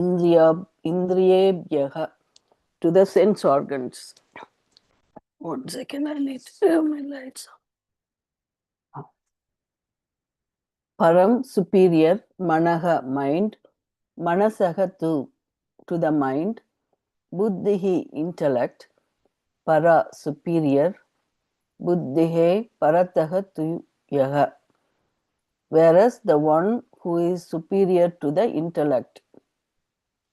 indriyebhyaha, to the sense organs. 1 second, I need to have my lights on. Param, superior, manaha, mind, manasaha, to the mind, buddhihi, intellect, para, superior, buddhihe, parataha, tu yaha. Whereas the one who is superior to the intellect,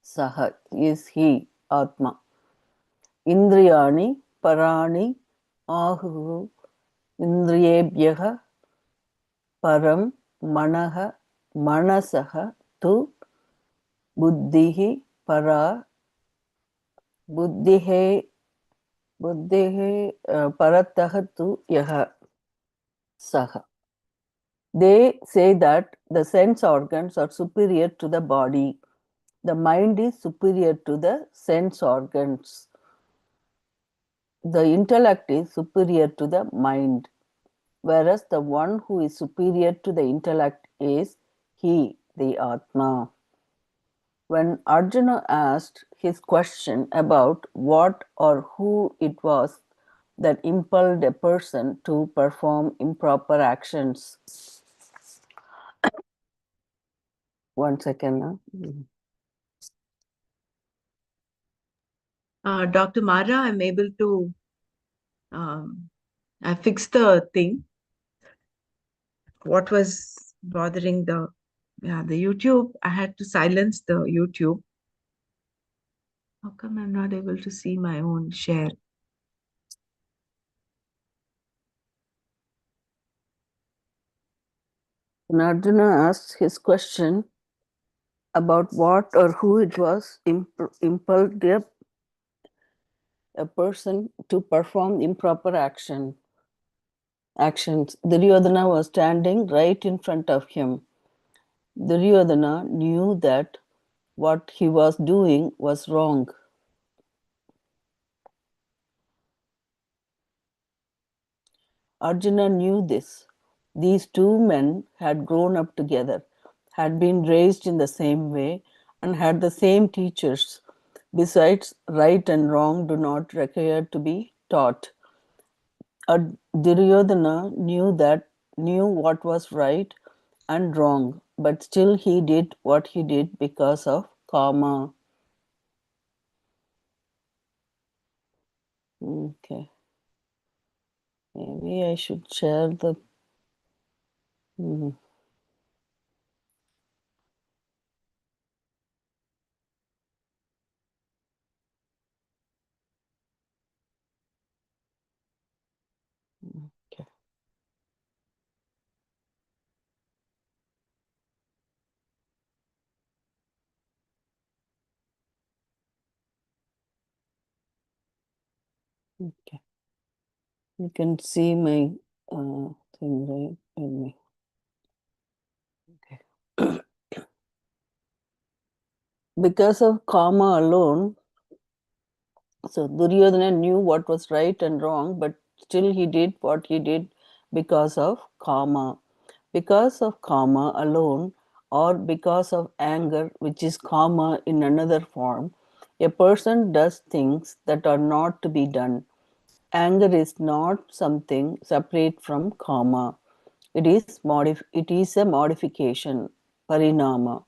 saha, is he, atma. Indriyani, parani, ahu, indriyebhyaha, param, manaha, manasaha, tu, buddhihi, para, buddhihe, parataha, tu, yaha, saha. They say that the sense organs are superior to the body. The mind is superior to the sense organs. The intellect is superior to the mind, whereas the one who is superior to the intellect is he, the Atma. When Arjuna asked his question about what or who it was that impelled a person to perform improper actions. 1 second. Dr. Mara, I'm able to, I fixed the thing. What was bothering the YouTube? I had to silence the YouTube. How come I'm not able to see my own share? When Arjuna asked his question about what or who it was impelled a person to perform improper actions, Duryodhana was standing right in front of him. Duryodhana knew that what he was doing was wrong. Arjuna knew this. These two men had grown up together, had been raised in the same way, and had the same teachers. Besides, right and wrong do not require to be taught. Duryodhana knew what was right and wrong, but still he did what he did because of karma. Okay. Maybe I should share the. Okay. Okay. You can see my thing, right? In me. Okay. Because of karma alone, so Duryodhana knew what was right and wrong, but still he did what he did because of karma. Because of karma alone, or because of anger, which is karma in another form, a person does things that are not to be done. Anger is not something separate from karma. It is a modification, parinama,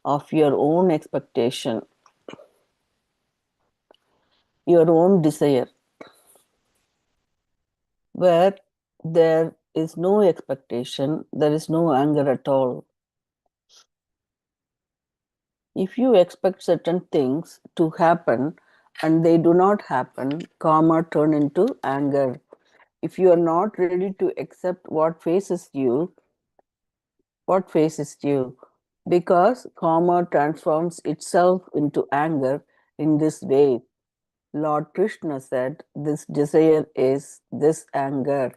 of your own expectation, your own desire. Where there is no expectation, there is no anger at all. If you expect certain things to happen and they do not happen, karma turn into anger. If you are not ready to accept what faces you, because karma transforms itself into anger in this way. Lord Krishna said, this desire is this anger.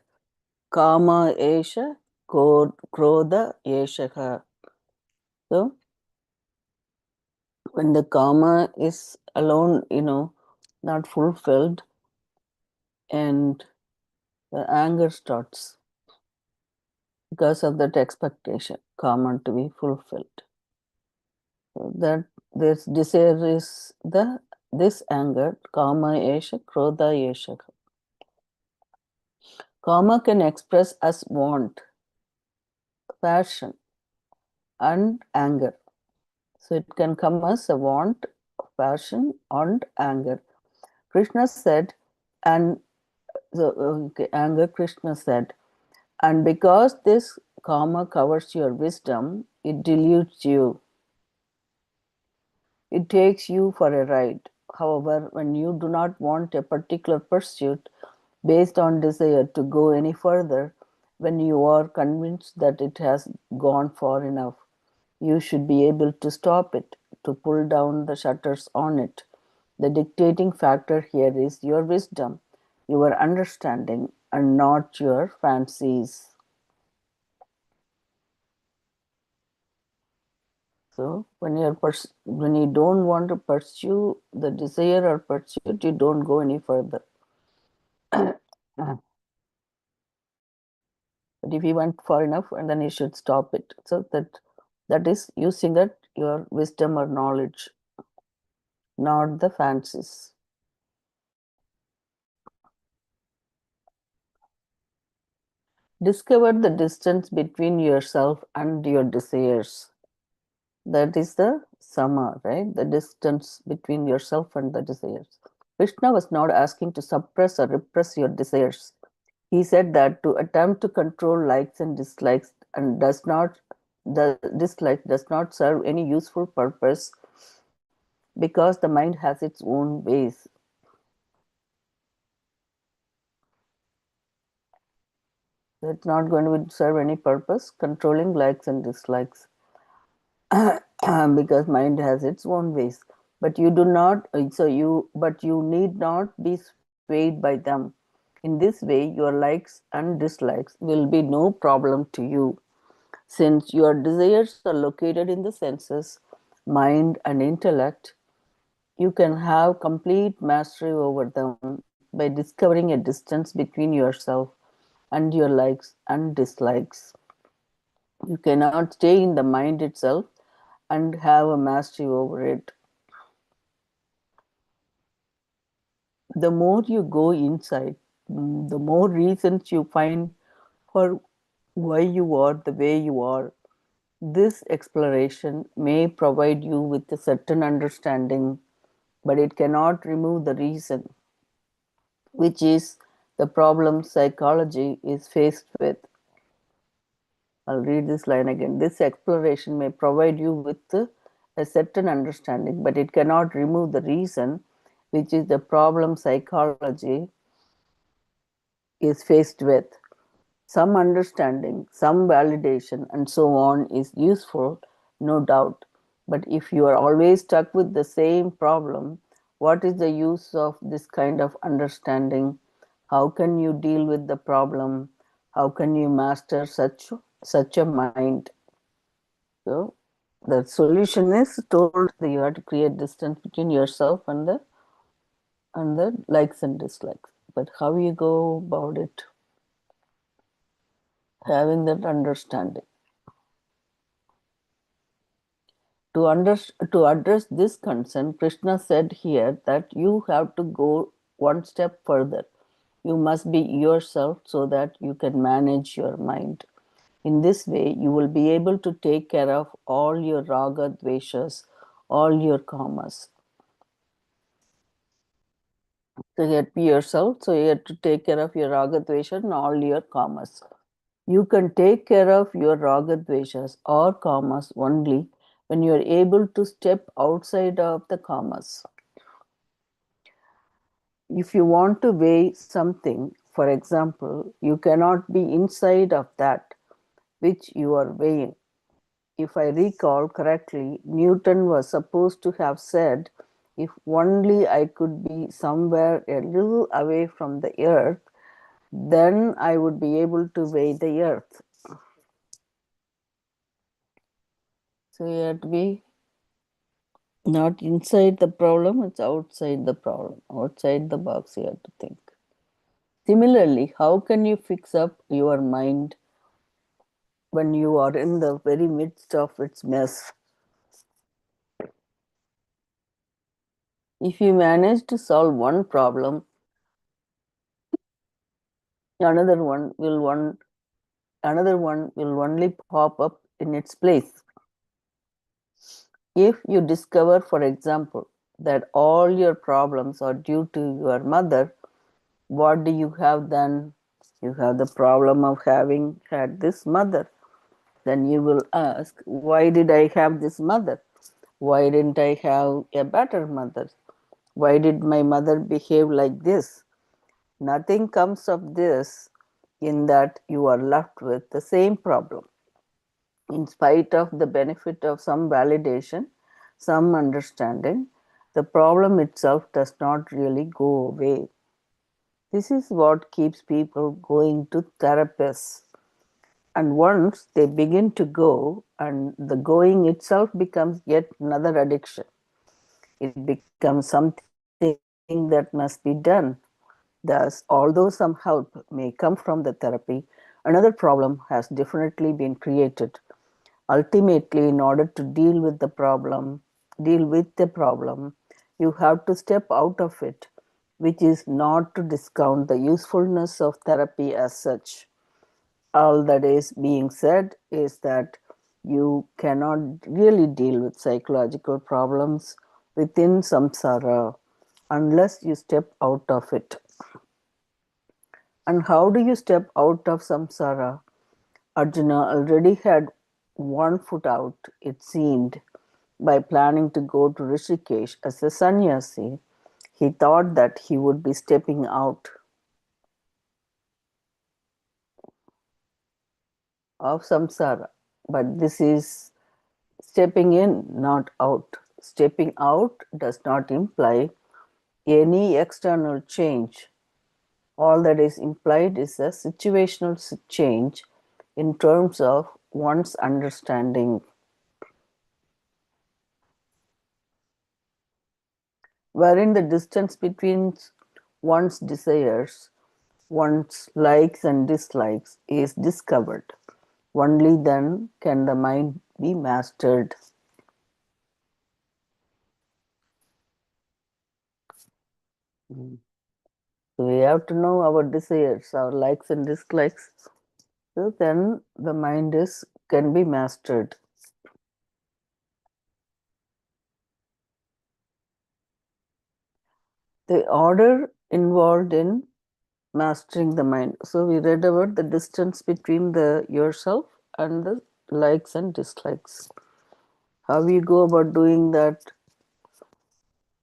Kama esha, krodha eshaha. So, when the karma is alone, not fulfilled, and the anger starts because of that expectation, karma to be fulfilled. So that This desire is this anger, kama esha, krodha esha. Kama can express as want, passion, and anger. So it can come as a want, passion, and anger. Krishna said, and the anger, Krishna said, and because this karma covers your wisdom, it dilutes you. It takes you for a ride. However, when you do not want a particular pursuit based on desire to go any further, when you are convinced that it has gone far enough, you should be able to stop it, to pull down the shutters on it. The dictating factor here is your wisdom, your understanding, and not your fancies. So when you don't want to pursue the desire or pursuit, you don't go any further. But if you went far enough, and then you should stop it. So that is using that your wisdom or knowledge, not the fancies. Discover the distance between yourself and your desires. That is the sama, right? The distance between yourself and the desires. Krishna was not asking to suppress or repress your desires. He said that to attempt to control likes and dislikes and the dislike does not serve any useful purpose because the mind has its own ways. It's not going to serve any purpose controlling likes and dislikes because mind has its own ways. But you do not, but you need not be swayed by them. In this way, your likes and dislikes will be no problem to you. Since your desires are located in the senses, mind, and intellect, you can have complete mastery over them by discovering a distance between yourself and your likes and dislikes. You cannot stay in the mind itself and have a mastery over it. The more you go inside, the more reasons you find for why you are the way you are. This exploration may provide you with a certain understanding, but it cannot remove the reason, which is the problem psychology is faced with. I'll read this line again. This exploration may provide you with a certain understanding, but it cannot remove the reason, which is the problem psychology is faced with. Some understanding, some validation, and so on is useful, no doubt. But if you are always stuck with the same problem, what is the use of this kind of understanding? How can you deal with the problem? How can you master such a mind? So the solution is told that you have to create distance between yourself and the likes and dislikes. But how you go about it? Having that understanding. To address this concern, Krishna said here that you have to go one step further. You must be yourself so that you can manage your mind. In this way, you will be able to take care of all your raga dveshas, all your kamas. So you have to be yourself, so you have to take care of your raga dveshas and all your kamas. You can take care of your raga dveshas or kamas only when you are able to step outside of the kamas. If you want to weigh something, for example, you cannot be inside of that which you are weighing. If I recall correctly, Newton was supposed to have said, if only I could be somewhere a little away from the earth, then I would be able to weigh the earth. So you have to be not inside the problem, it's outside the problem, outside the box, you have to think. Similarly, how can you fix up your mind when you are in the very midst of its mess? If you manage to solve one problem, another one will one another one will only pop up in its place. If you discover, for example, that all your problems are due to your mother, what do you have then? You have the problem of having had this mother. Then you will ask, why did I have this mother? Why didn't I have a better mother? Why did my mother behave like this? Nothing comes of this, in that you are left with the same problem. In spite of the benefit of some validation, some understanding, the problem itself does not really go away. This is what keeps people going to therapists. And once they begin to go, and the going itself becomes yet another addiction, it becomes something that must be done. Thus, although some help may come from the therapy, another problem has definitely been created. Ultimately, in order to deal with the problem, you have to step out of it, which is not to discount the usefulness of therapy as such. All that is being said is that you cannot really deal with psychological problems within samsara unless you step out of it. And how do you step out of samsara? Arjuna already had one foot out, it seemed, by planning to go to Rishikesh as a sannyasi. He thought that he would be stepping out of samsara, but this is stepping in, not out. Stepping out does not imply any external change. All that is implied is a situational change in terms of one's understanding, wherein the distance between one's desires, one's likes and dislikes is discovered. Only then can the mind be mastered. So we have to know our desires, our likes and dislikes. So then the mind is can be mastered. The order involved in mastering the mind. So we read about the distance between the yourself and the likes and dislikes. How you go about doing that?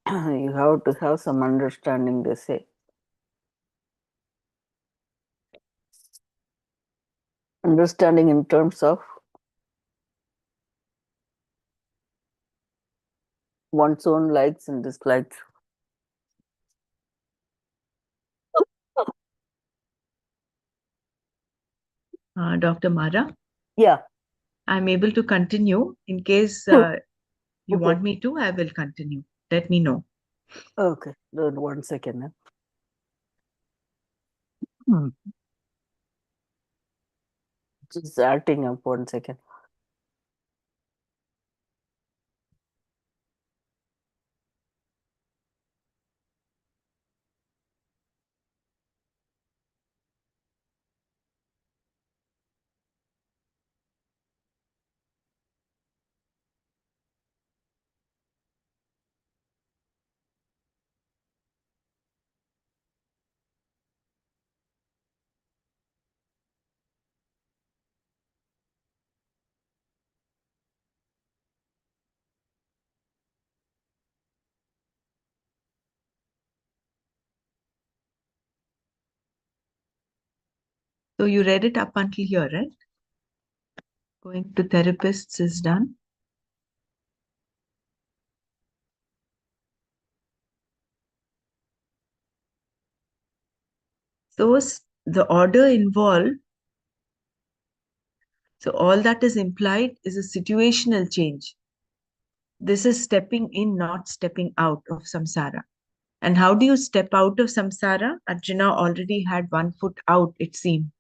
You have to have some understanding, they say. Understanding in terms of one's own likes and dislikes. Dr. Mara, Yeah. I'm able to continue. In case you Okay. want me to, I will continue. Let me know. Okay. 1 second. Hmm. Just acting up 1 second. So you read it up until here, right? Going to therapists is done. So the order involved, so all that is implied is a situational change. This is stepping in, not stepping out of samsara. And how do you step out of samsara? Arjuna already had one foot out, it seemed.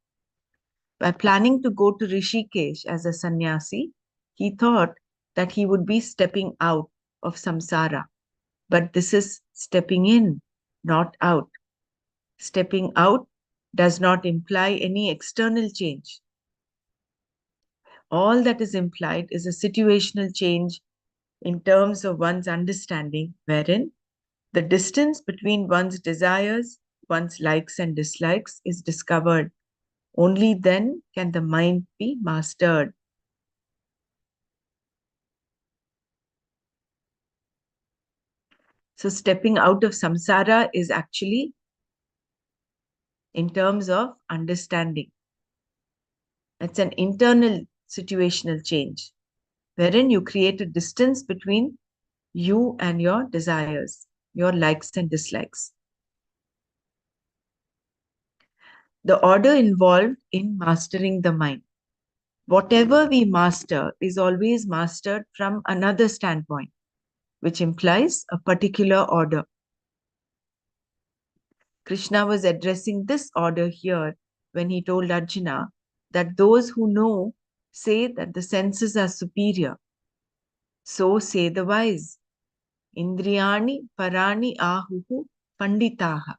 By planning to go to Rishikesh as a sannyasi, he thought that he would be stepping out of samsara. But this is stepping in, not out. Stepping out does not imply any external change. All that is implied is a situational change in terms of one's understanding, wherein the distance between one's desires, one's likes and dislikes is discovered. Only then can the mind be mastered. So, stepping out of samsara is actually in terms of understanding. It's an internal situational change wherein you create a distance between you and your desires, your likes and dislikes. The order involved in mastering the mind. Whatever we master is always mastered from another standpoint, which implies a particular order. Krishna was addressing this order here when he told Arjuna that those who know say that the senses are superior. So say the wise. Indriyani parani ahuhu panditaha.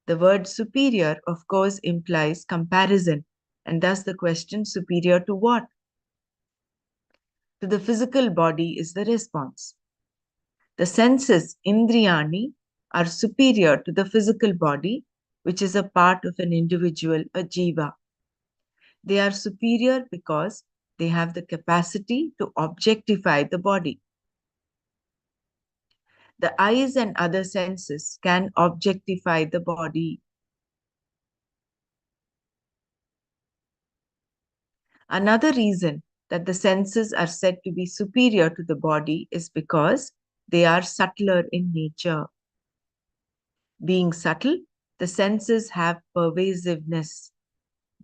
The word superior, of course, implies comparison, and thus the question superior to what? To the physical body is the response. The senses, indriyani, are superior to the physical body, which is a part of an individual, a jiva. They are superior because they have the capacity to objectify the body. The eyes and other senses can objectify the body. Another reason that the senses are said to be superior to the body is because they are subtler in nature. Being subtle, the senses have pervasiveness,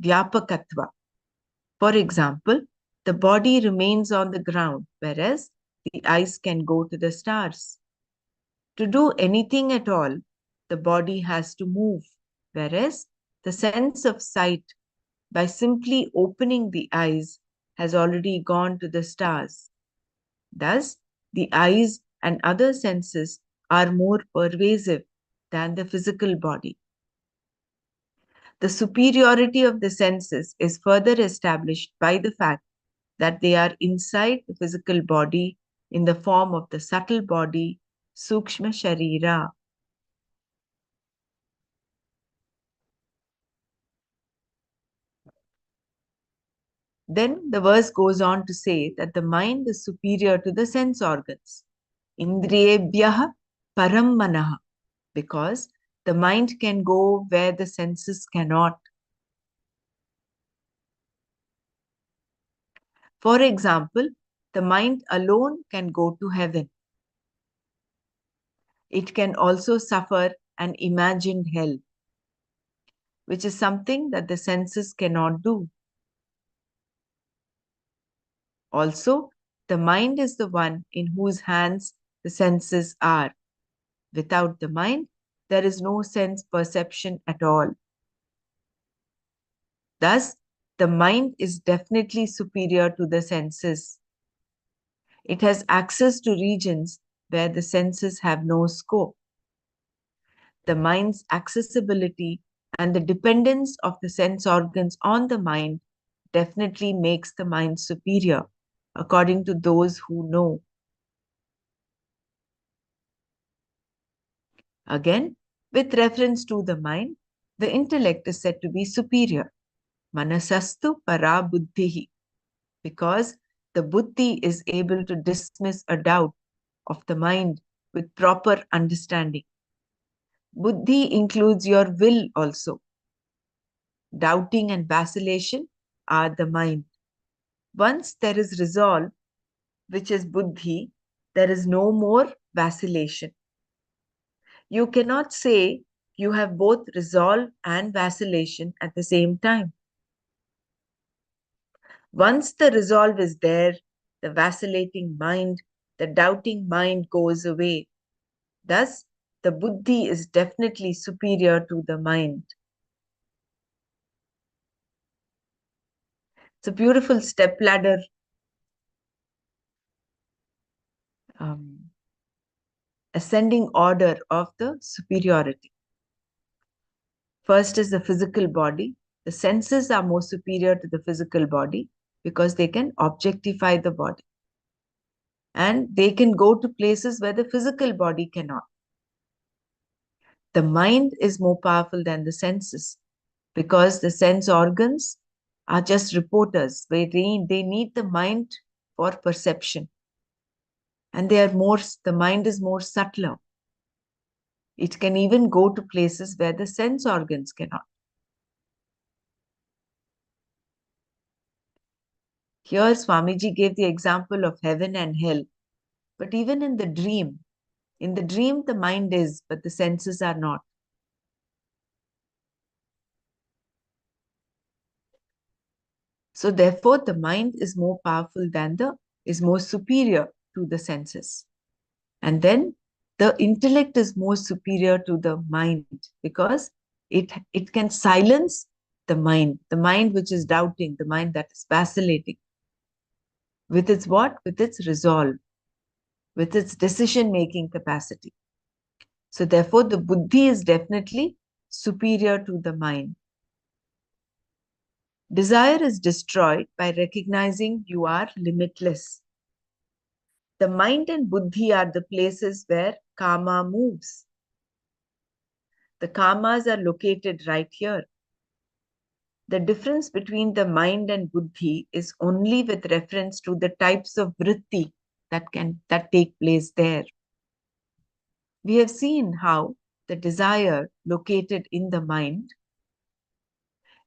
vyapakatva. For example, the body remains on the ground, whereas the eyes can go to the stars. To do anything at all, the body has to move, whereas the sense of sight, by simply opening the eyes, has already gone to the stars. Thus, the eyes and other senses are more pervasive than the physical body. The superiority of the senses is further established by the fact that they are inside the physical body in the form of the subtle body, Sukshma Sharira. Then the verse goes on to say that the mind is superior to the sense organs. Indriyebhyaha param manaha, because the mind can go where the senses cannot. For example, the mind alone can go to heaven. It can also suffer an imagined hell, which is something that the senses cannot do. Also, the mind is the one in whose hands the senses are. Without the mind, there is no sense perception at all. Thus, the mind is definitely superior to the senses. It has access to regions where the senses have no scope. The mind's accessibility and the dependence of the sense organs on the mind definitely makes the mind superior, according to those who know. Again, with reference to the mind, the intellect is said to be superior. Manasastu para buddhihi, because the buddhi is able to dismiss a doubt of the mind with proper understanding. Buddhi includes your will also. Doubting and vacillation are the mind. Once there is resolve, which is buddhi, there is no more vacillation. You cannot say you have both resolve and vacillation at the same time. Once the resolve is there, the vacillating mind, the doubting mind goes away. Thus, the buddhi is definitely superior to the mind. It's a beautiful step ladder um, ascending order of the superiority. First is the physical body. The senses are more superior to the physical body because they can objectify the body. And they can go to places where the physical body cannot. The mind is more powerful than the senses because the sense organs are just reporters. They need the mind for perception. And the mind is more subtler. It can even go to places where the sense organs cannot. Here, Swamiji gave the example of heaven and hell. But even in the dream, the mind is, but the senses are not. So therefore, the mind is more powerful is more superior to the senses. And then the intellect is more superior to the mind because it can silence the mind which is doubting, the mind that is vacillating. With its what? With its resolve, with its decision-making capacity. So therefore, the buddhi is definitely superior to the mind. Desire is destroyed by recognizing you are limitless. The mind and buddhi are the places where karma moves. The karmas are located right here. The difference between the mind and buddhi is only with reference to the types of vritti that take place there. We have seen how the desire located in the mind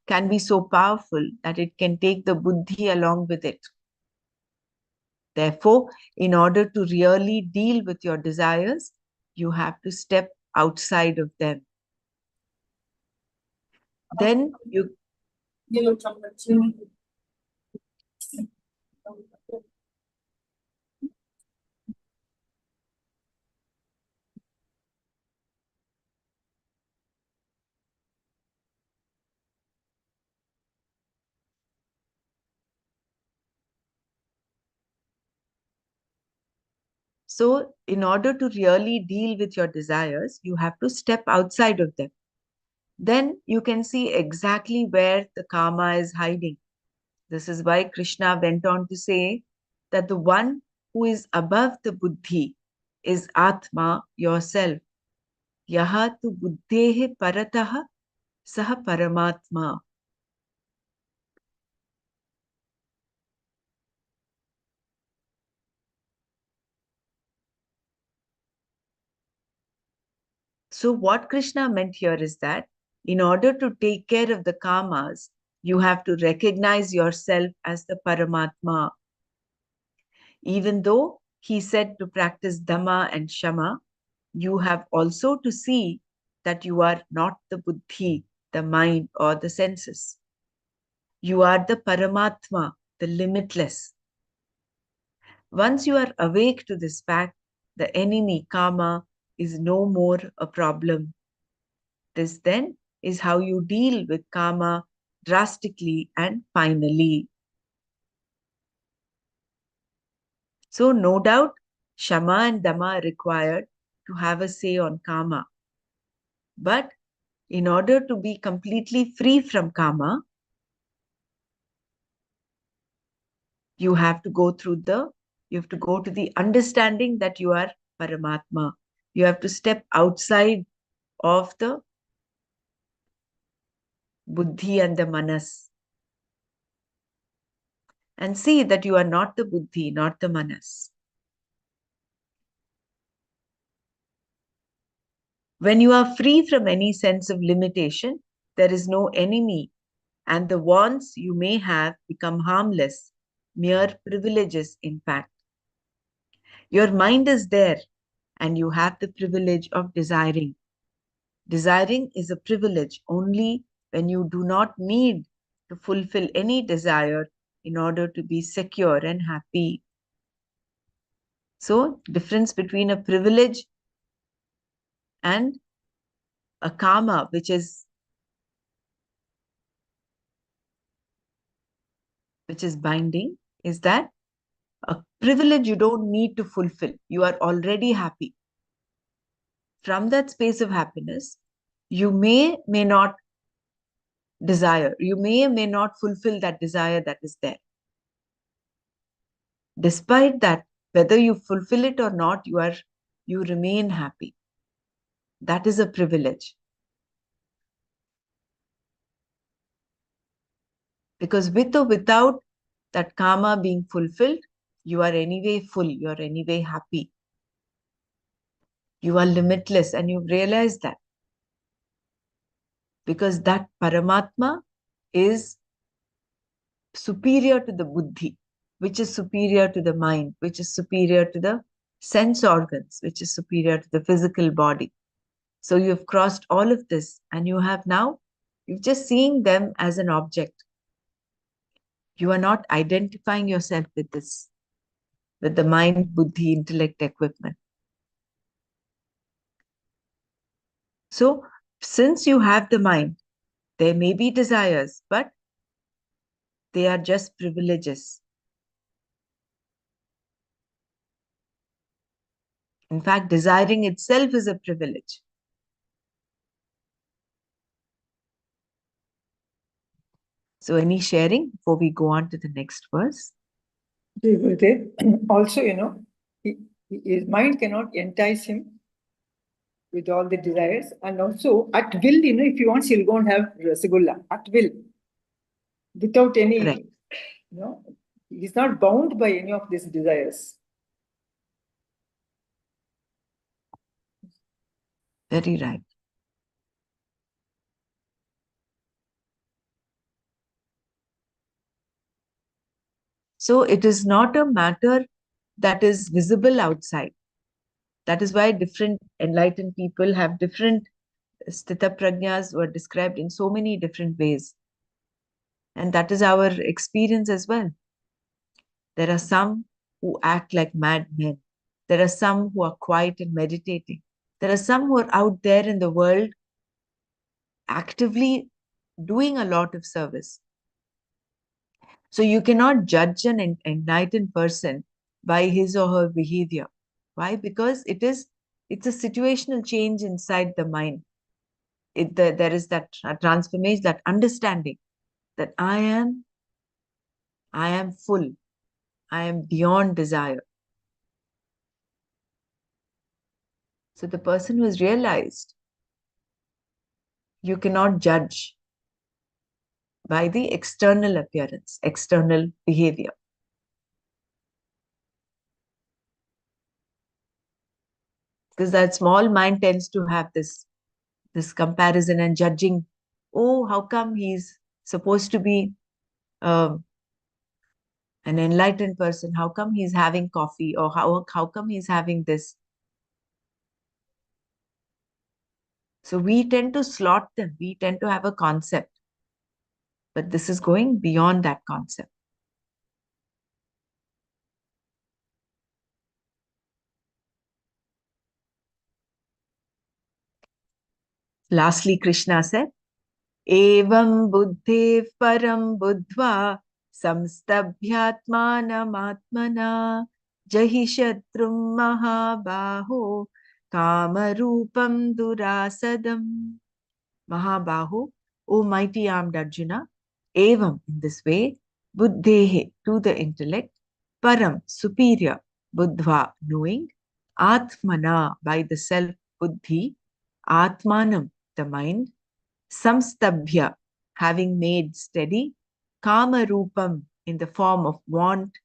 can be so powerful that it can take the buddhi along with it. Therefore, in order to really deal with your desires, you have to step outside of them. Then you So, in order to really deal with your desires, you have to step outside of them. Then you can see exactly where the karma is hiding. This is why Krishna went on to say that the one who is above the buddhi is Atma, yourself. Yaha tu buddhehe parataha saha paramatma. So, what Krishna meant here is that in order to take care of the karmas, you have to recognize yourself as the Paramatma. Even though he said to practice Dhamma and Shama, you have also to see that you are not the buddhi, the mind, or the senses. You are the Paramatma, the limitless. Once you are awake to this fact, the enemy, karma, is no more a problem. This then is how you deal with karma drastically and finally. So, no doubt, Shama and Dhamma are required to have a say on karma. But in order to be completely free from karma, you have to go to the understanding that you are Paramatma. You have to step outside of the buddhi and the manas and see that you are not the buddhi, not the manas. When you are free from any sense of limitation, there is no enemy, and the wants you may have become harmless, mere privileges, in fact. Your mind is there, and you have the privilege of desiring. Desiring is a privilege only when you do not need to fulfill any desire in order to be secure and happy. So, difference between a privilege and a karma, which is binding, is that a privilege you don't need to fulfill. You are already happy. from that space of happiness, you may not desire, you may not fulfill that desire that is there. Despite that, whether you fulfill it or not, you remain happy. That is a privilege. Because with or without that karma being fulfilled, you are anyway full, you are anyway happy. You are limitless, and you realize that. Because that Paramatma is superior to the buddhi, which is superior to the mind, which is superior to the sense organs, which is superior to the physical body. So you've crossed all of this, and you've just seeing them as an object. You are not identifying yourself with this, with the mind, buddhi, intellect, equipment. So since you have the mind, there may be desires, but they are just privileges. In fact, desiring itself is a privilege. So any sharing before we go on to the next verse? Also, his mind cannot entice him with all the desires, and also at will, if he wants, he'll go and have rasigulla at will, without any, Correct. he's not bound by any of these desires. Very right. So it is not a matter that is visible outside. That is why different enlightened people have different sthita prajnas were described in so many different ways. And that is our experience as well. There are some who act like madmen. There are some who are quiet and meditating. There are some who are out there in the world actively doing a lot of service. So you cannot judge an enlightened person by his or her behavior. Why? Because it's a situational change inside the mind. There is that transformation, that understanding that I am full. I am beyond desire. So the person who has realized you cannot judge by the external appearance, external behavior. Because that small mind tends to have this comparison and judging. Oh, how come he's supposed to be um, an enlightened person? How come he's having coffee? Or how come he's having this? So we tend to slot them. We tend to have a concept. But this is going beyond that concept. Lastly, Krishna said, Evam buddhev param buddhva samstabhyatmanamatmana jahi shatrum mahabaho kamarupam durasadam. Mahabahu, O mighty armed Arjuna, evam, in this way, buddhehe, to the intellect, param, superior, buddhva, knowing, atmana, by the self, buddhi, atmanam, the mind, samstabhya, having made steady, kama rupam, in the form of want,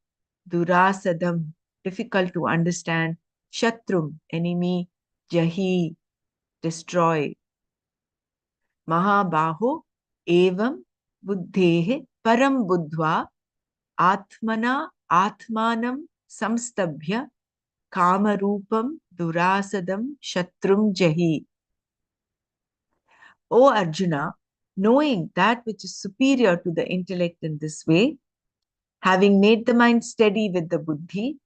durasadam, difficult to understand, shatrum, enemy, jahi, destroy. Mahabaho, evam, buddhehe, param buddhva, atmana, atmanam, samstabhya, kamarupam, durasadam, shatrum jahi. O Arjuna, knowing that which is superior to the intellect in this way, having made the mind steady with the buddhi,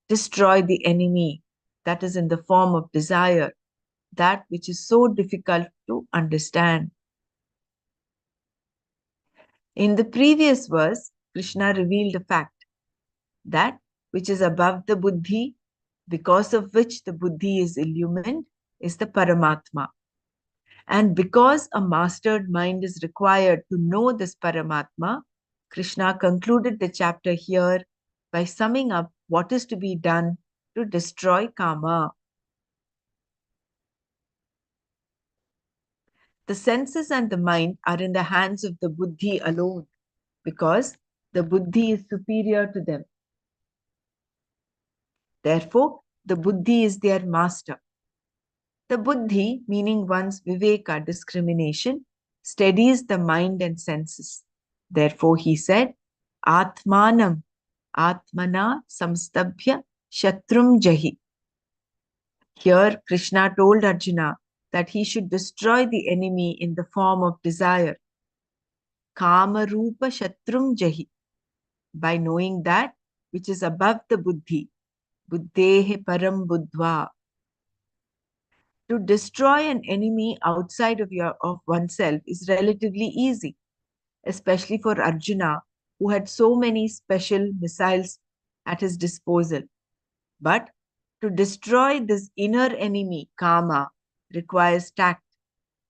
destroy the enemy that is in the form of desire, that which is so difficult to understand. In the previous verse, Krishna revealed a fact that which is above the buddhi, because of which the buddhi is illumined, is the Paramatma. And because a mastered mind is required to know this Paramatma, Krishna concluded the chapter here by summing up what is to be done to destroy Kama. The senses and the mind are in the hands of the buddhi alone because the buddhi is superior to them. Therefore, the buddhi is their master. The buddhi, meaning one's viveka, discrimination, steadies the mind and senses. Therefore, he said, Atmanam, Atmana samstabhya shatrum jahi. Here, Krishna told Arjuna that he should destroy the enemy in the form of desire. Kama rupa shatrum jahi. By knowing that which is above the buddhi, buddhehe param buddhva. To destroy an enemy outside of oneself is relatively easy, especially for Arjuna, who had so many special missiles at his disposal. But to destroy this inner enemy, Kama, requires tact,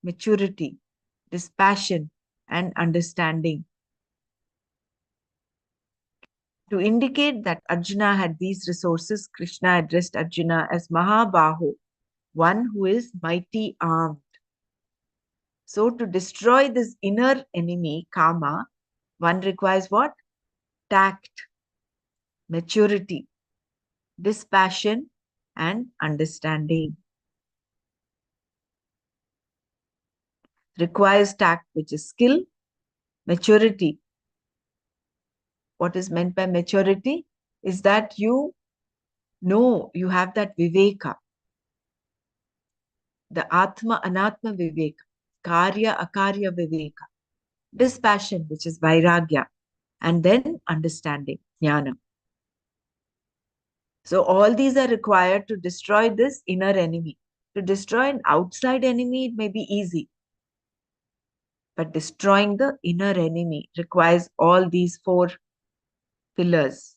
maturity, dispassion, and understanding. To indicate that Arjuna had these resources, Krishna addressed Arjuna as Mahabaho, one who is mighty armed. So to destroy this inner enemy, Kama, one requires what? Tact, maturity, dispassion, and understanding. Requires tact, which is skill, maturity. What is meant by maturity is that you know, you have that viveka, the Atma Anatma viveka, Karya Akarya viveka, dispassion, which is vairagya, and then understanding, jnana. So all these are required to destroy this inner enemy. To destroy an outside enemy, it may be easy. But destroying the inner enemy requires all these four pillars.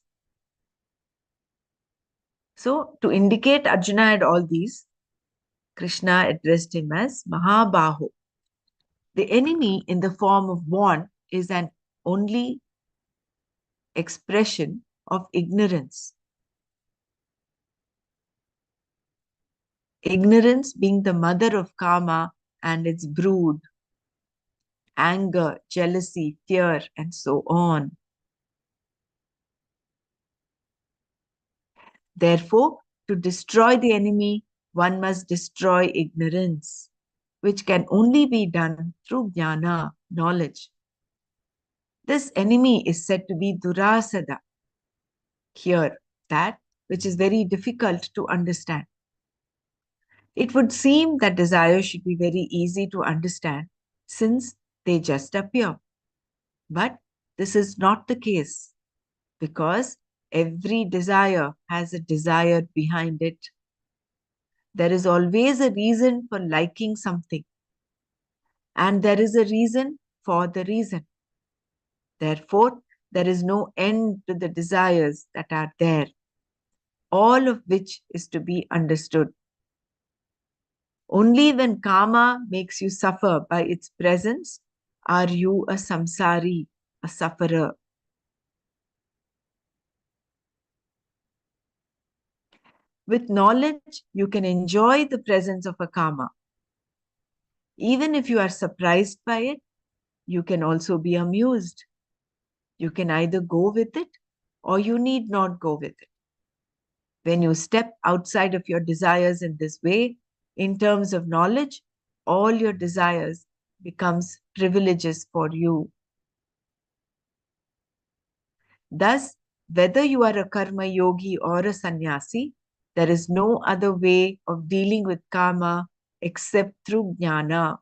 So to indicate Arjuna had all these, Krishna addressed him as Mahabaho. The enemy in the form of want is an only expression of ignorance. Ignorance being the mother of karma and its brood, anger, jealousy, fear, and so on. Therefore, to destroy the enemy, one must destroy ignorance, which can only be done through jnana, knowledge. This enemy is said to be durasada. Here, that which is very difficult to understand. It would seem that desire should be very easy to understand since they just appear. But this is not the case because every desire has a desire behind it. There is always a reason for liking something, and there is a reason for the reason. Therefore, there is no end to the desires that are there, all of which is to be understood. Only when karma makes you suffer by its presence are you a samsari, a sufferer. With knowledge, you can enjoy the presence of a karma. Even if you are surprised by it, you can also be amused. You can either go with it or you need not go with it. When you step outside of your desires in this way, in terms of knowledge, all your desires becomes privileges for you. Thus, whether you are a karma yogi or a sannyasi, there is no other way of dealing with karma except through jnana.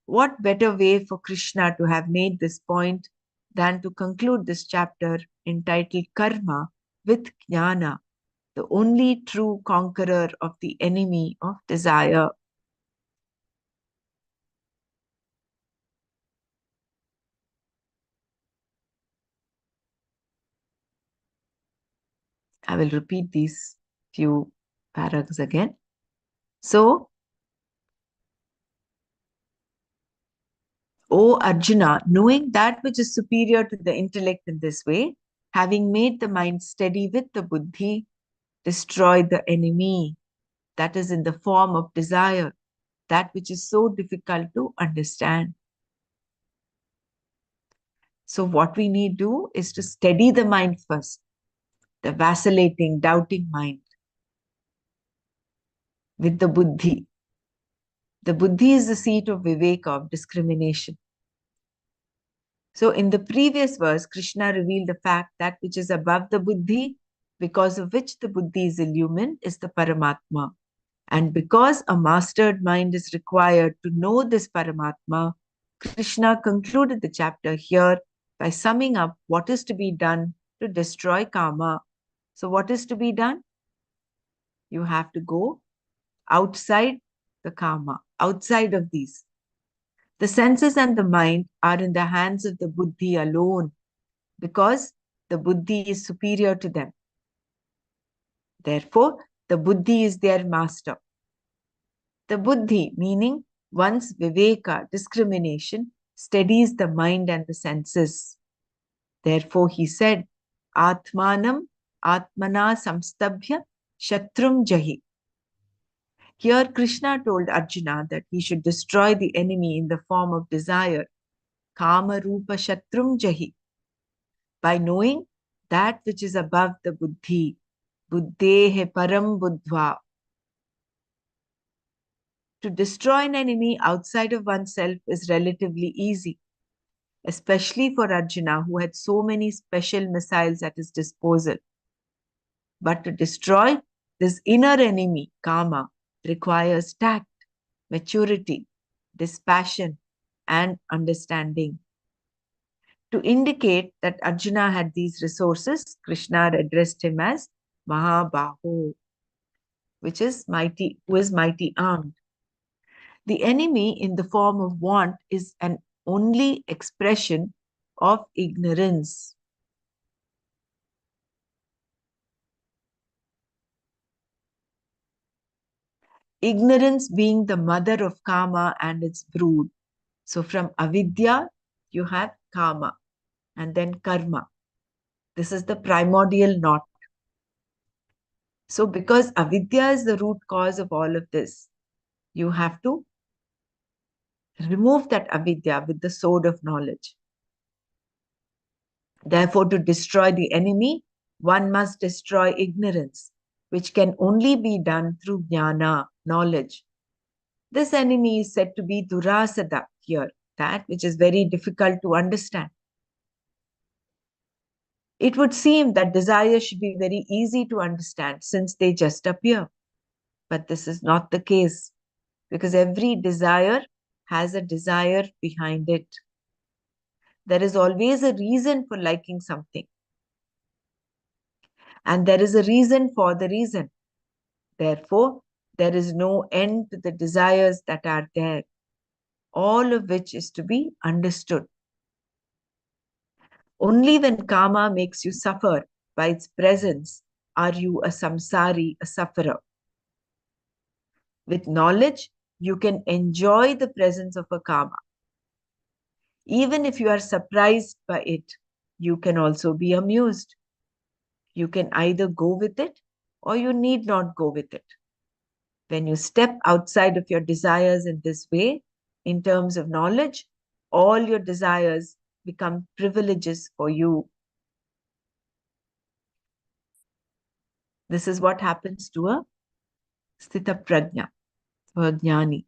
What better way for Krishna to have made this point than to conclude this chapter entitled Karma with jnana, the only true conqueror of the enemy of desire. I will repeat these few paragraphs again. So, O Arjuna, knowing that which is superior to the intellect in this way, having made the mind steady with the buddhi, destroy the enemy that is in the form of desire, that which is so difficult to understand. So, what we need to do is to steady the mind first, the vacillating, doubting mind, with the buddhi. The buddhi is the seat of viveka, of discrimination. So, in the previous verse, Krishna revealed the fact that which is above the buddhi, because of which the buddhi is illumined, is the Paramatma. And because a mastered mind is required to know this Paramatma, Krishna concluded the chapter here by summing up what is to be done to destroy karma. So, what is to be done? You have to go outside the karma, outside of these. The senses and the mind are in the hands of the buddhi alone because the buddhi is superior to them. Therefore, the buddhi is their master. The buddhi, meaning one's viveka, discrimination, steadies the mind and the senses. Therefore, he said, Atmanam Atmana Samstabhya Shatrum Jahi. Here, Krishna told Arjuna that he should destroy the enemy in the form of desire, Kama Rupa Shatrum Jahi, by knowing that which is above the buddhi, buddhehe param buddhva. To destroy an enemy outside of oneself is relatively easy, especially for Arjuna, who had so many special missiles at his disposal. But to destroy this inner enemy, Kama, requires tact, maturity, dispassion, and understanding. To indicate that Arjuna had these resources, Krishna addressed him as Mahabaho, which is mighty, who is mighty armed. The enemy in the form of want is an only expression of ignorance. Ignorance being the mother of karma and its brood. So from avidya, you have karma and then karma. This is the primordial knot. So because avidya is the root cause of all of this, you have to remove that avidya with the sword of knowledge. Therefore, to destroy the enemy, one must destroy ignorance, which can only be done through jnana, knowledge. This enemy is said to be durasada here, that which is very difficult to understand. It would seem that desires should be very easy to understand since they just appear. But this is not the case, because every desire has a desire behind it. There is always a reason for liking something. And there is a reason for the reason. Therefore, there is no end to the desires that are there, all of which is to be understood. Only when karma makes you suffer by its presence are you a samsari, a sufferer. With knowledge, you can enjoy the presence of a karma. Even if you are surprised by it, you can also be amused. You can either go with it or you need not go with it. When you step outside of your desires in this way, in terms of knowledge, all your desires become privileges for you. This is what happens to a sthita prajna, or a jnani.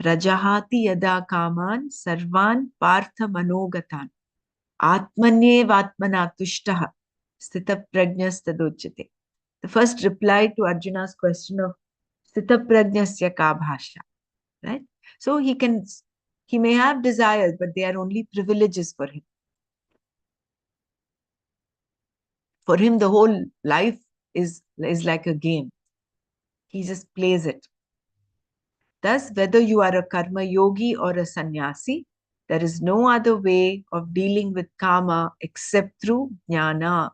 Rajahati yada kaman sarvan partha manogatan atmanyevatmana tushtaha sthita prajnastadochate. The first reply to Arjuna's question of sthita prajnasya ka bhasha, right? So he may have desires, but they are only privileges for him. For him, the whole life is like a game. He just plays it. Thus, whether you are a karma yogi or a sannyasi, there is no other way of dealing with karma except through jnana.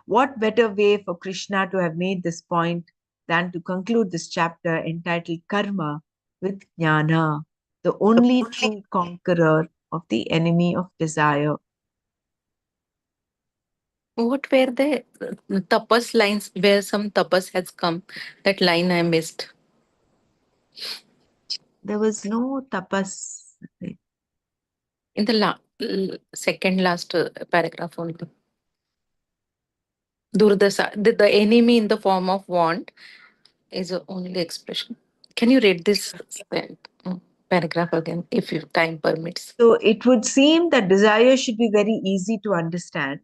What better way for Krishna to have made this point than to conclude this chapter entitled Karma with Jnana, the only true conqueror of the enemy of desire. What were the tapas lines where some tapas has come? That line I missed. There was no tapas. In the second last paragraph only. Durdasa, the enemy in the form of want is the only expression. Can you read this paragraph again, if you time permits? So it would seem that desire should be very easy to understand,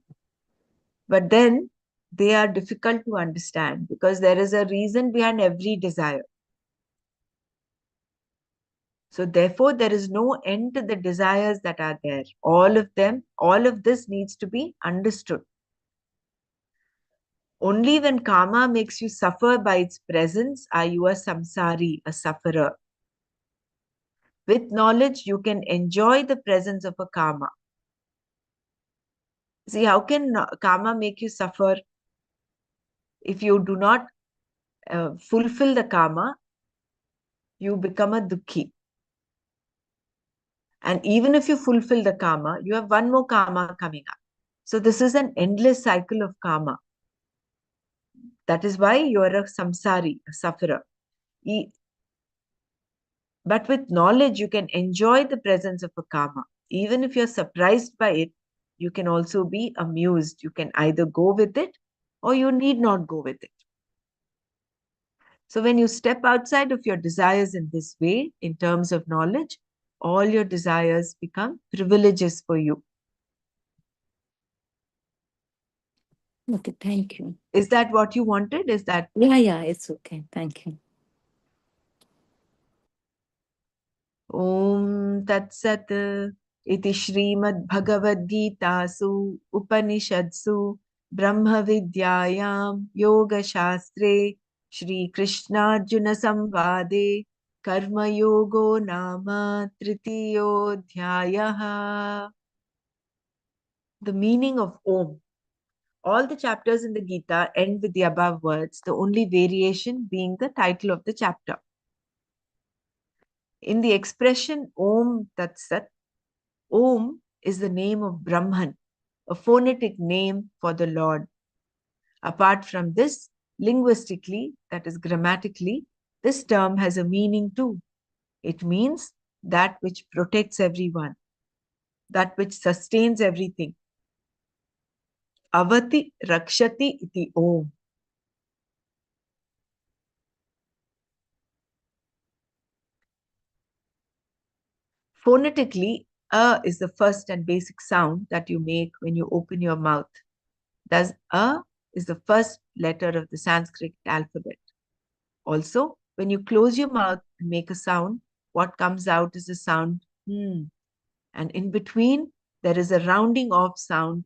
but then they are difficult to understand because there is a reason behind every desire. So therefore, there is no end to the desires that are there. All of them, all of this needs to be understood. Only when karma makes you suffer by its presence are you a samsari, a sufferer. With knowledge, you can enjoy the presence of a karma. See, how can karma make you suffer? If you do not fulfill the karma, you become a dukhi. And even if you fulfill the karma, you have one more karma coming up. So this is an endless cycle of karma. That is why you are a samsari, a sufferer. But with knowledge, you can enjoy the presence of a karma. Even if you're surprised by it, you can also be amused. You can either go with it or you need not go with it. So when you step outside of your desires in this way, in terms of knowledge, all your desires become privileges for you. Okay, thank you. Is that what you wanted? Is that? Yeah, it's okay. Thank you. Om Tat Sat iti Shrimad Bhagavad Gita Su Upanishadsu Brahma Vidyayam Yoga Shastre Shri Krishna Arjuna Samvade Karma Yogo Nama Tritiyodhyayaha. The meaning of Om. All the chapters in the Gita end with the above words, the only variation being the title of the chapter. In the expression Om Tat Sat, Om is the name of Brahman, a phonetic name for the Lord. Apart from this, linguistically, that is grammatically, this term has a meaning too. It means that which protects everyone, that which sustains everything. Avati Rakshati iti Om. Phonetically, A is the first and basic sound that you make when you open your mouth. Thus, A is the first letter of the Sanskrit alphabet. Also, when you close your mouth and make a sound, what comes out is the sound hmm. And in between, there is a rounding off sound.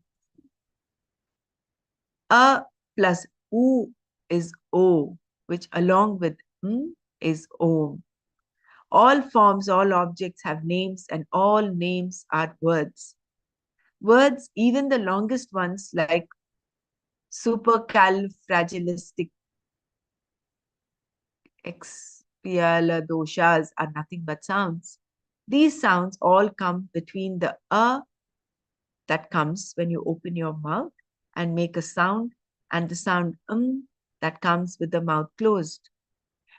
A plus U is O, which along with is Om. All forms, all objects have names, and all names are words. Words, even the longest ones like supercalifragilistic expialadoshas, are nothing but sounds. These sounds all come between the A that comes when you open your mouth and make a sound and the sound that comes with the mouth closed.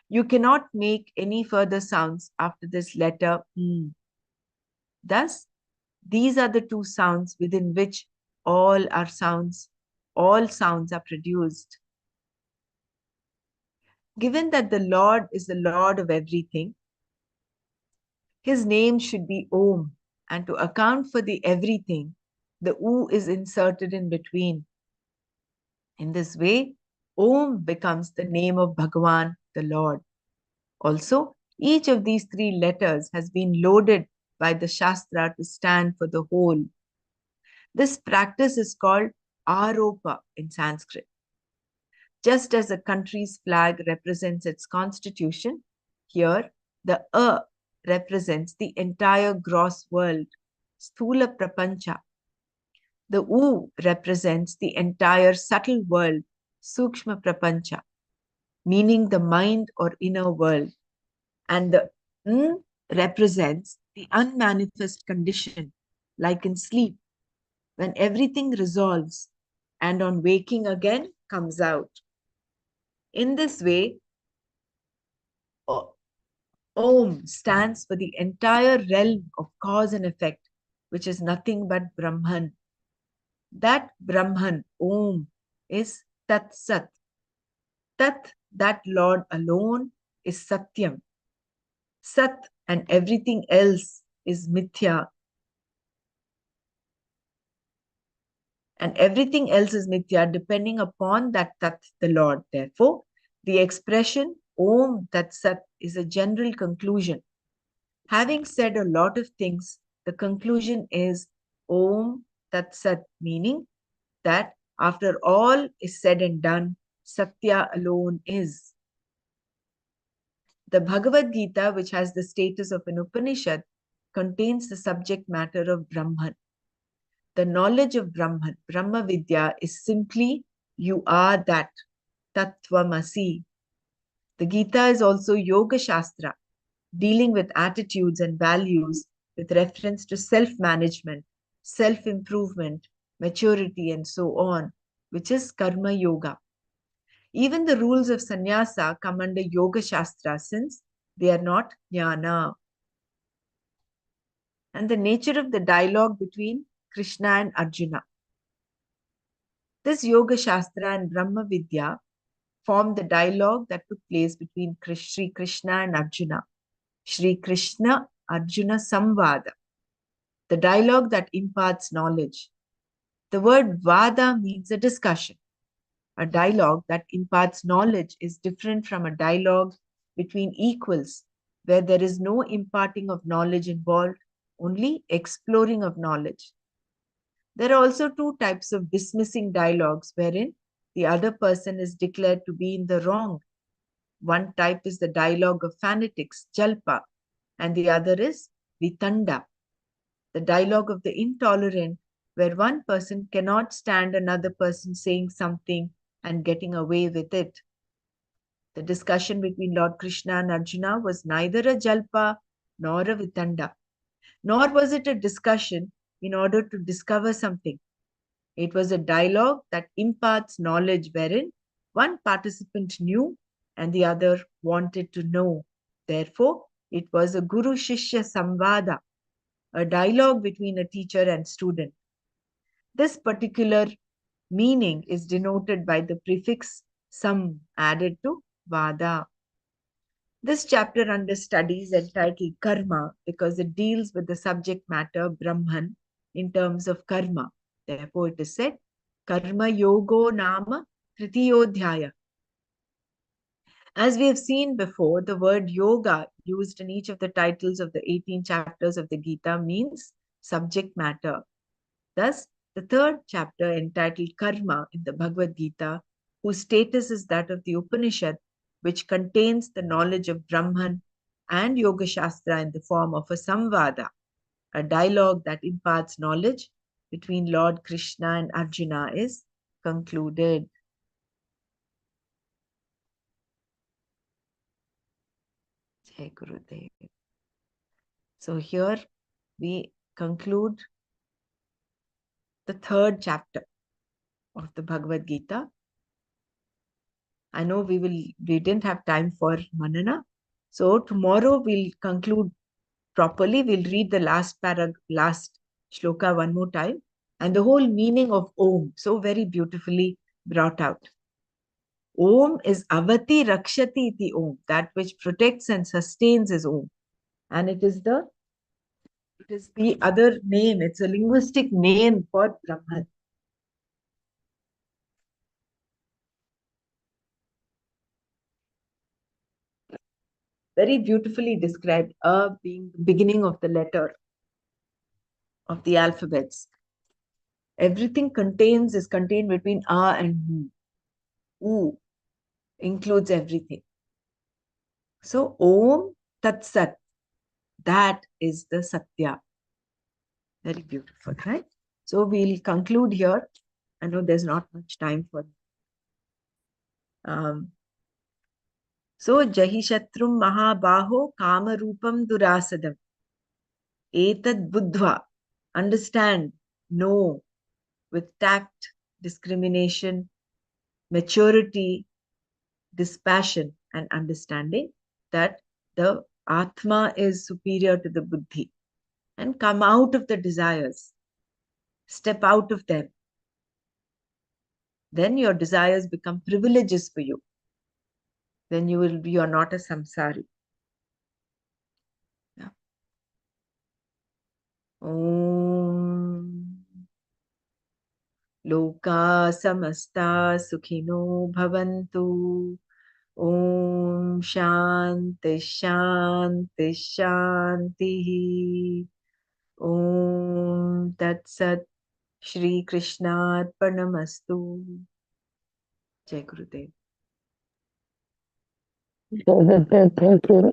You cannot make any further sounds after this letter Thus, these are the two sounds within which all sounds are produced. Given that the Lord is the Lord of everything, his name should be Om, and to account for the everything, the U is inserted in between. In this way, Om becomes the name of Bhagavan, the Lord. Also, each of these three letters has been loaded by the Shastra to stand for the whole. This practice is called Aropa in Sanskrit. Just as a country's flag represents its constitution, here the A represents the entire gross world, Sthula Prapancha. The U represents the entire subtle world, Sukshma Prapancha. meaning the mind or inner world, and the N represents the unmanifest condition, like in sleep, when everything resolves and on waking again comes out. In this way, Om stands for the entire realm of cause and effect, which is nothing but Brahman. That Brahman, Om, is Tat Sat. Tat, that Lord alone, is Satyam. Sat and everything else is Mithya. And everything else is Mithya depending upon that Tat, the Lord. Therefore, the expression Om Tat Sat is a general conclusion. Having said a lot of things, the conclusion is Om Tat Sat, meaning that after all is said and done, Satya alone is. The Bhagavad Gita, which has the status of an Upanishad, contains the subject matter of Brahman. The knowledge of Brahman, Brahma Vidya, is simply you are that, Tattvamasi. The Gita is also Yoga Shastra, dealing with attitudes and values with reference to self-management, self-improvement, maturity, and so on, which is Karma Yoga. Even the rules of sannyasa come under Yoga Shastra since they are not jnana. And the nature of the dialogue between Krishna and Arjuna. This Yoga Shastra and Brahma Vidya form the dialogue that took place between Sri Krishna and Arjuna. Sri Krishna Arjuna Samvada, the dialogue that imparts knowledge. The word vada means a discussion. A dialogue that imparts knowledge is different from a dialogue between equals, where there is no imparting of knowledge involved, only exploring of knowledge. There are also two types of dismissing dialogues wherein the other person is declared to be in the wrong. One type is the dialogue of fanatics, jalpa, and the other is vitanda, the dialogue of the intolerant, where one person cannot stand another person saying something and getting away with it. The discussion between Lord Krishna and Arjuna was neither a jalpa nor a vitanda, nor was it a discussion in order to discover something. It was a dialogue that imparts knowledge wherein one participant knew and the other wanted to know. Therefore, it was a Guru Shishya Samvada, a dialogue between a teacher and student. This particular meaning is denoted by the prefix sam added to vada. This chapter under study is entitled Karma because it deals with the subject matter Brahman in terms of karma. Therefore, it is said Karma Yogo Nama Tritiyodhyaya. As we have seen before, the word yoga used in each of the titles of the 18 chapters of the Gita means subject matter. Thus, the third chapter entitled Karma in the Bhagavad Gita, whose status is that of the Upanishad, which contains the knowledge of Brahman and Yoga Shastra in the form of a Samvada, a dialogue that imparts knowledge between Lord Krishna and Arjuna, is concluded. Jai Gurudev. So here we conclude the third chapter of the Bhagavad Gita. I know we didn't have time for Manana. So tomorrow we'll conclude properly. We'll read the last shloka one more time and the whole meaning of Om, so very beautifully brought out. Om is Avati Rakshati iti Om, that which protects and sustains is Om. And it is the other name, it's a linguistic name for Brahman. Very beautifully described, A being the beginning of the letter of the alphabets. Everything is contained between A and U. U includes everything. So Om Tat Sat, that is the Satya. Very beautiful, right? So we'll conclude here. I know there's not much time for So, Jahi Shatrum Mahabaho Kama Rupam Durasadam. Etad Buddhva. Understand, know, with tact, discrimination, maturity, dispassion, and understanding that the Atma is superior to the Buddhi, and come out of the desires, step out of them. Then your desires become privileges for you. Then you are not a samsari. Yeah. Om Loka samasta sukhino bhavantu. Om Shanti Shanti Shanti. Om Tat Sat. Shri Krishna Arpanamastu. Jai Gurudev. Thank you.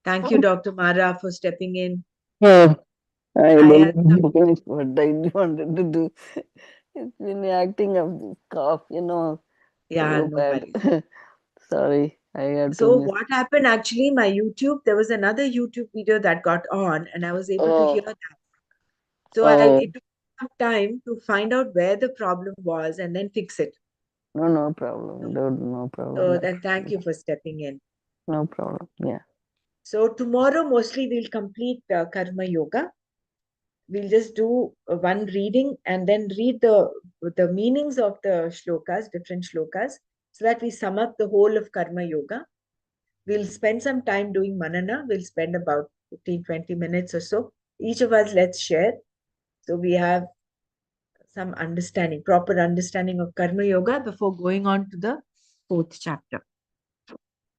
Thank you, Dr. Mara, for stepping in. Oh, I I had some, believe you finished what I wanted to do. It's been acting of this cough, yeah, so no bad. worries. Sorry, I had to So miss. what happened actually, my YouTube, there was another YouTube video that got on and I was able to hear Oh, that. So oh, it took some time to find out where the problem was and then fix it. no problem. No problem. So then thank you for stepping in. No problem. Yeah. So tomorrow mostly we'll complete Karma Yoga. We'll just do one reading and then read the meanings of the shlokas, different shlokas, so that we sum up the whole of Karma Yoga. We'll spend some time doing Manana. We'll spend about 15-20 minutes or so. Each of us, let's share. So we have some understanding, proper understanding of Karma Yoga before going on to the 4th chapter.